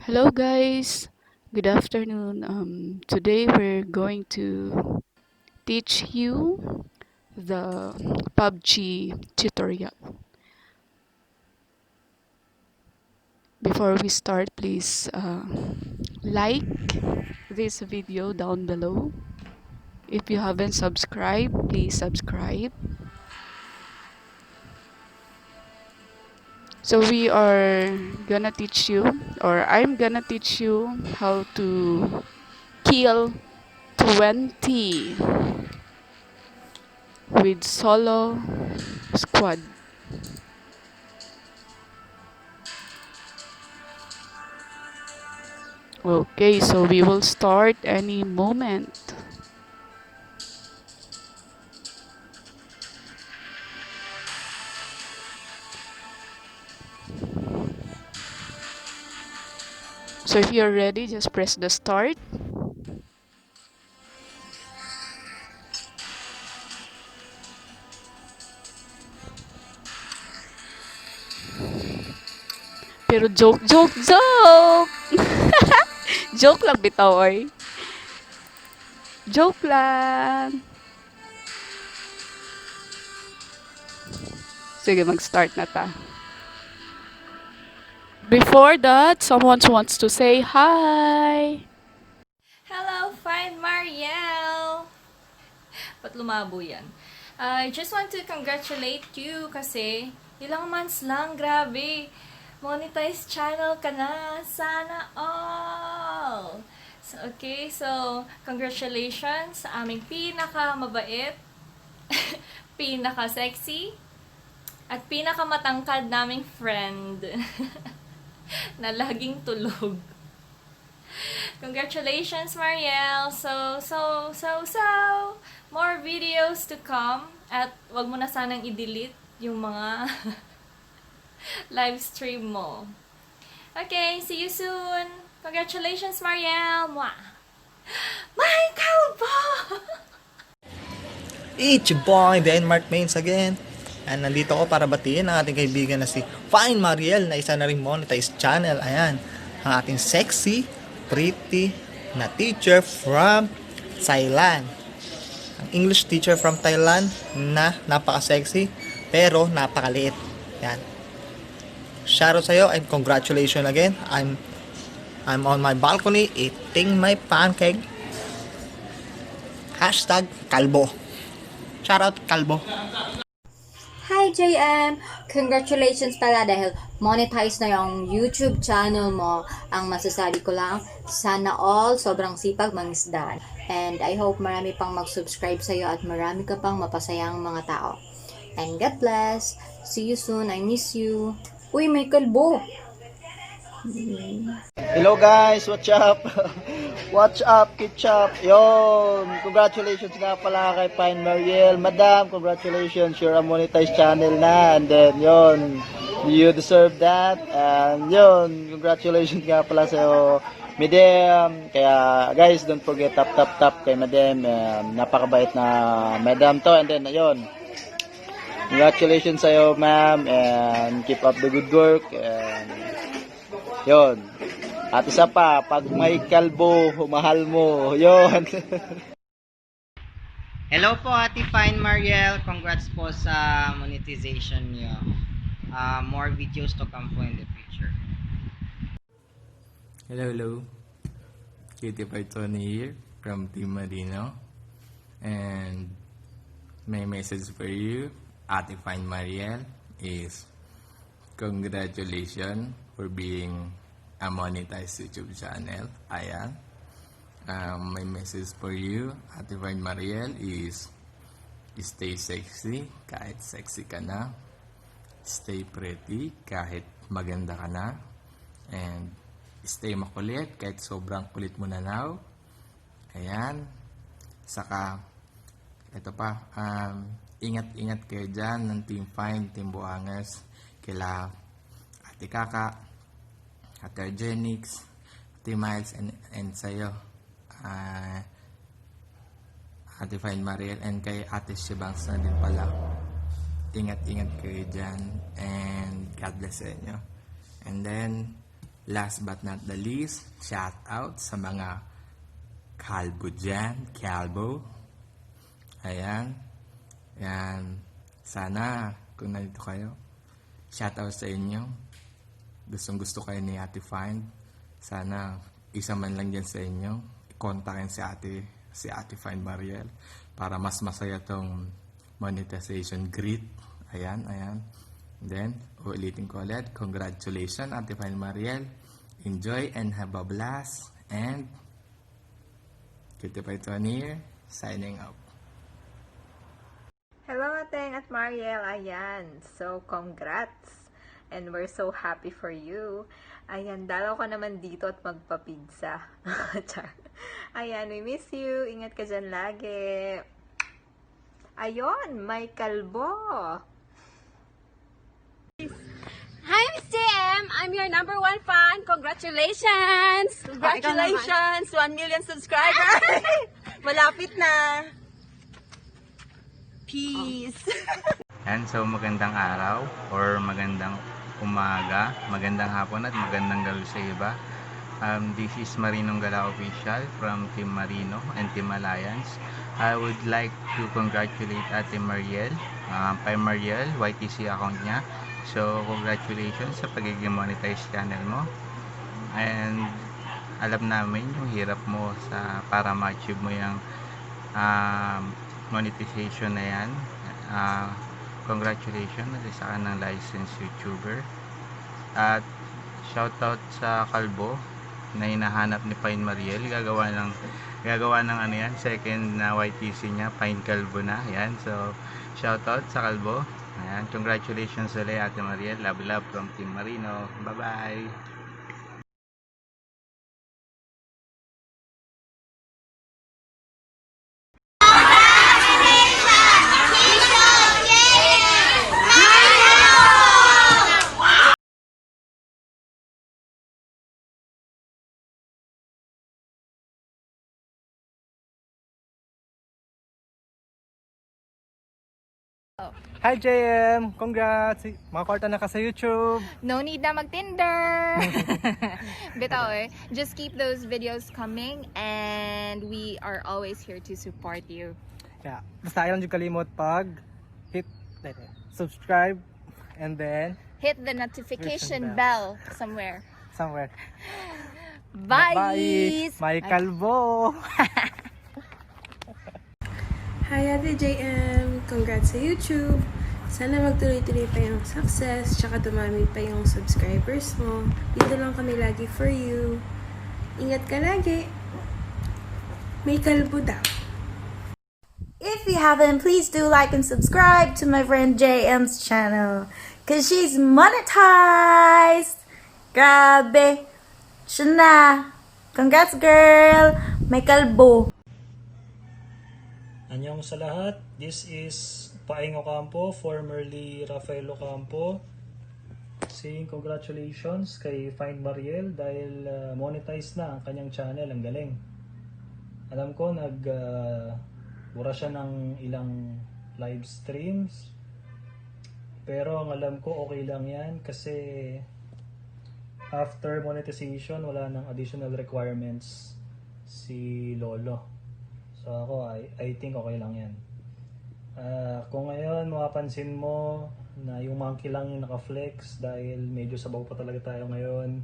Hello guys, good afternoon. Today we're going to teach you the PUBG tutorial. Before we start, please like this video down below. If you haven't subscribed, please subscribe. So we are gonna teach you, or I'm gonna teach you how to kill 20 with solo squad. Okay, so we will start any moment. So if you're ready, just press the start. Pero joke! Joke lang bitaw, oy. Joke lang. Sige, mag-start na ta. Before that, someone wants to say hi. Hello, Fine Marielle! Ba't lumabo yan? I just want to congratulate you kasi ilang months lang, grabe. Monetize channel ka na. Sana all! So, congratulations sa aming pinaka-mabait, pinaka-sexy, at pinaka-matangkad naming friend na laging tulog. Congratulations, Marielle! So, more videos to come. At wag mo na sanang i-delete yung mga live stream mo. Okay, see you soon! Congratulations, Marielle! Mwah! Michael Bo! It's your boy, Denmark Mains again. And nandito ako para batiin ang ating kaibigan na si Fine Mariel na isa na ring monetized channel. Ayan, ang ating sexy, pretty na teacher from Thailand. Ang English teacher from Thailand na napaka-sexy pero napakaliit. Ayan. Shoutout sa'yo and congratulations again. I'm on my balcony eating my pancake. Hashtag kalbo. Shoutout kalbo. Hi JM! Congratulations pala dahil monetize na yung YouTube channel mo. Ang masasabi ko lang, sana all sobrang sipag mangisda. And I hope marami pang mag-subscribe sa'yo at marami ka pang mapasayang mga tao. And God bless! See you soon! I miss you! Uy, may kalbo! Hello guys, what's up? What's up, Ketchup? Yon, congratulations nga pala kay Fine Mariel. Madam, congratulations, you're a monetized channel na. And then, yon, you deserve that. And yon, congratulations nga pala sa'yo, Madam. Kaya guys, don't forget, tap kay Madam. Napakabait na Madam to. And then, yon, congratulations sa'yo, ma'am. And keep up the good work. And yon. At isa pa, pag may kalbo, mahal mo. Yon. Hello po, Ate Fine Mariel. Congrats po sa monetization niyo. More videos to come po in the future. Hello. Kitty Tony here from Team Marino. And my message for you, Ate Fine Mariel, is congratulations for being a monetized YouTube channel. Ayan. My message for you, Ate Fine Mariel, is stay sexy kahit sexy ka na. Stay pretty kahit maganda ka na. And stay makulit kahit sobrang kulit mo na now. Ayan. Saka, ito pa, ingat-ingat kayo dyan ng Team Fine, Team Buangers, kila Ate Kaka, Ate Argenix, Ate Miles, and sa'yo, Ate Fine Mariel, and kay Ate Shibangs na din pala. Ingat-ingat kayo dyan, and God bless sa inyo. And then, Last but not the least, shout out sa mga kalbo dyan, kalbo. Ayan. Ayan. Sana, kung nandito kayo, shout out sa inyo. Gustong gusto kayo ni Ate Find. Sana, isa man lang dyan sa inyo. Kontakin si Ate Find Mariel para mas masaya tong monetization grid. Ayan, ayan. Then, ulitin ko ulit. Congratulations, Ate Find Mariel. Enjoy and have a blast. And, Kitty Python here, signing out. Hello, Ateng at Mariel. Ayan. So, congrats. And we're so happy for you. Ayan, dalaw ka naman dito at magpa-pizza. Char. Ayan, we miss you. Ingat ka dyan lagi. Ayon, may kalbo. Hi, Miss JM! I'm your #1 fan. Congratulations! Congratulations! 1 million subscribers! Malapit na! Peace! And so magandang araw or magandang umaga, magandang hapon at magandang gabi sa iba. This is Marinong Gala Official from Team Marino and Team Alliance. I would like to congratulate Ate Mariel, kay Mariel, YTC account niya. So congratulations sa pagiging monetized channel mo. And alam namin yung hirap mo para ma-achieve mo yung monetization na yan. Congratulations, isa ka ng licensed YouTuber. At shoutout sa kalbo na hinahanap ni Pine Mariel. Gagawa ng ano yan, second na YTC niya, Pine Kalbo na. Yan, so shoutout sa kalbo. Ayan, congratulations ulit Ate Mariel. Love from Team Marino. Bye bye. Hi JM! Congrats! Makakorta na ka sa YouTube! No need na mag-Tinder! Bitaw eh. Just keep those videos coming and we are always here to support you. Yeah. Basta ayaw nyo kalimot pag hit subscribe and then Hit the notification bell somewhere. Bye! Bye! May kalbo! Hi Ate JM! Congrats sa YouTube! Sana magtuloy-tuloy pa yung success, tsaka dumami pa yung subscribers mo. Dito lang kami lagi for you. Ingat ka lagi! May kalbo daw. If you haven't, please do like and subscribe to my friend JM's channel. Cause she's monetized! Grabe! Siya na! Congrats girl! May kalbo! Anyong sa lahat, this is Paing Ocampo, formerly Rafael Ocampo, saying congratulations kay Find Mariel dahil monetize na ang kanyang channel. Ang galing. Alam ko wala siya ng ilang live streams, pero ang alam ko okay lang yan kasi after monetization wala nang additional requirements si Lolo. So ako, I think okay lang yan. Kung ngayon mapapansin mo na yung monkey lang yung naka-flex dahil medyo sabaw pa talaga tayo ngayon.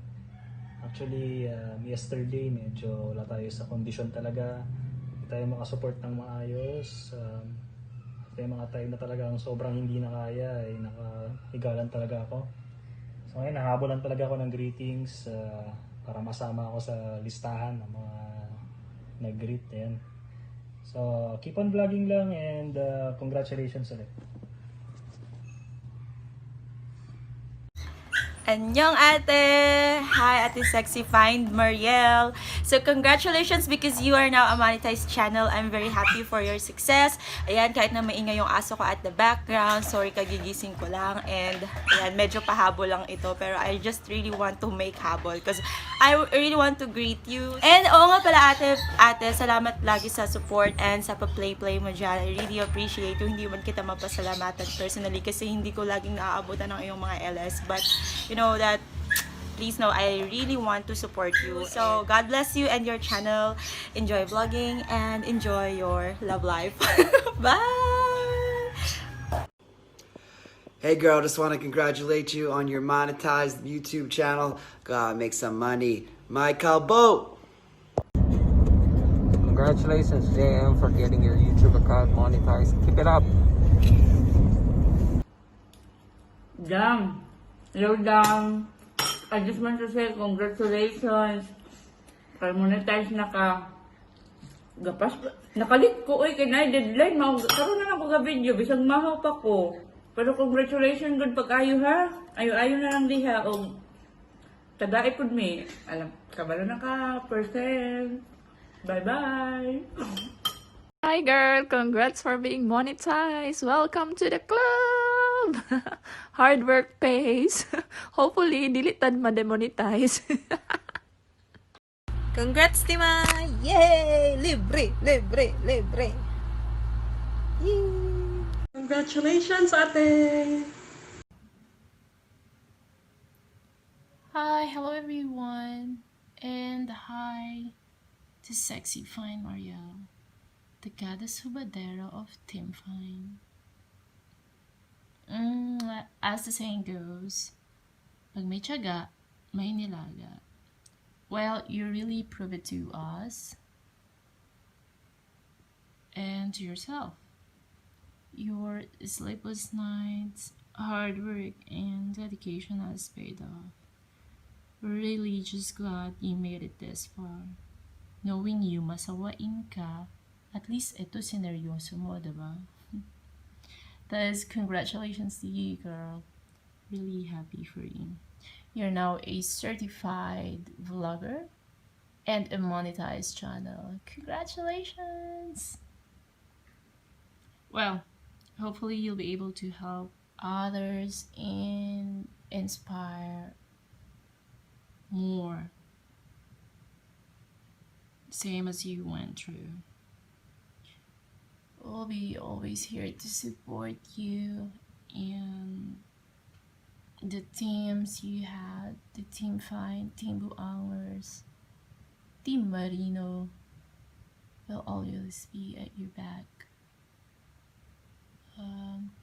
Actually, yesterday medyo wala tayo sa condition talaga. Hindi tayo makasupport ng maayos. May mga time na talagang sobrang hindi na kaya, nakahigalan talaga ako. So ngayon, nahabolan talaga ako ng greetings para masama ako sa listahan ng mga nag-greet. Yan. So, keep on vlogging lang and congratulations ulit. Annyeong ate! Hi, Ate Sexy Find Mariel. So, congratulations because you are now a monetized channel. I'm very happy for your success. Ayan, kahit na maingay yung aso ko at the background. Sorry, kagigising ko lang. And, ayan, medyo pahabol lang ito. Pero I just really want to make habol because I really want to greet you. And, oo nga pala ate, salamat lagi sa support and sa pa-play mo dyan. I really appreciate you. Hindi man kita mapasalamatan personally kasi hindi ko laging naaabutan ng iyong mga LS. But, you know that please know I really want to support you. So God bless you and your channel. Enjoy vlogging and enjoy your love life. Bye! Hey girl, just want to congratulate you on your monetized YouTube channel. God, make some money. Michael Boat! Congratulations, JM, for getting your YouTube account monetized. Keep it up. Dam, hello Dam. I just want to say congratulations. Kaya monetize na ka. Gapas, nakalit ko, oy, kinay deadline. Karoon na lang ko ka video, bisang mahaw pa ko. Pero congratulations, good pag-ayo ha. Ayo-ayo na lang diha. O, tadae po mi. Alam, kabalo na ka, percent. Bye-bye. Hi girl, congrats for being monetized. Welcome to the club. Hard work pays. Hopefully, dili tad ma-demonetize. Congrats, Tima! Yay! Libre, libre, libre. Yay! Congratulations, ate! Hi, hello everyone, and hi to Sexy Fine Marielle, the goddess hubadera of Team Fine. As the saying goes, pag may tiyaga, may nilaga. Well, you really prove it to us and to yourself. Your sleepless nights, hard work, and dedication has paid off. We're really just glad you made it this far. Knowing you masawain ka, at least ito sineryoso mo, diba? Thus, congratulations to you, girl. Really happy for you. You're now a certified vlogger and a monetized channel. Congratulations! Well, hopefully you'll be able to help others and inspire more, same as you went through. We'll be always here to support you and the teams you had, the Team Fine, Team Buangers, Team Marino will always be at your back.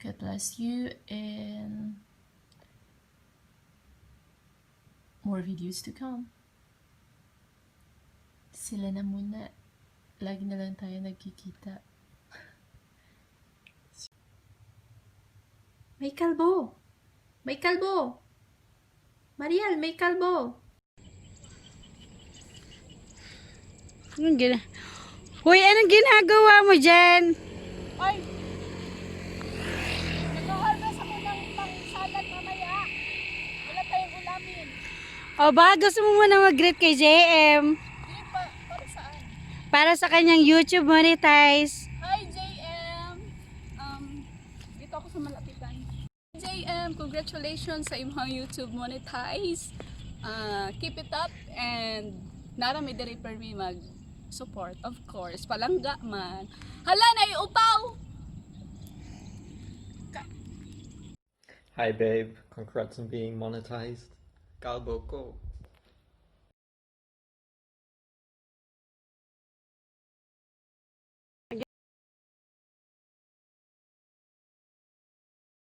God bless you and more videos to come. Sila na muna. Lagi na lang tayo nagkikita. May kalbo! May kalbo! Mariel, may kalbo! Hoy, anong ginagawa mo dyan? Ay! Nag-harvest ako ng pang-salad mamaya. Wala tayong ulamin. O ba, gusto mo muna mag-greet kay JM? Para saan? Para sa kanyang YouTube monetize. Hi, JM! Dito ako sa malapitan. JM, congratulations sa imong YouTube monetize. Keep it up and narami diri per mi mag-support, of course. Palangga man. Hala, naiupaw! Hi babe, congrats on being monetized. Kalbo ko.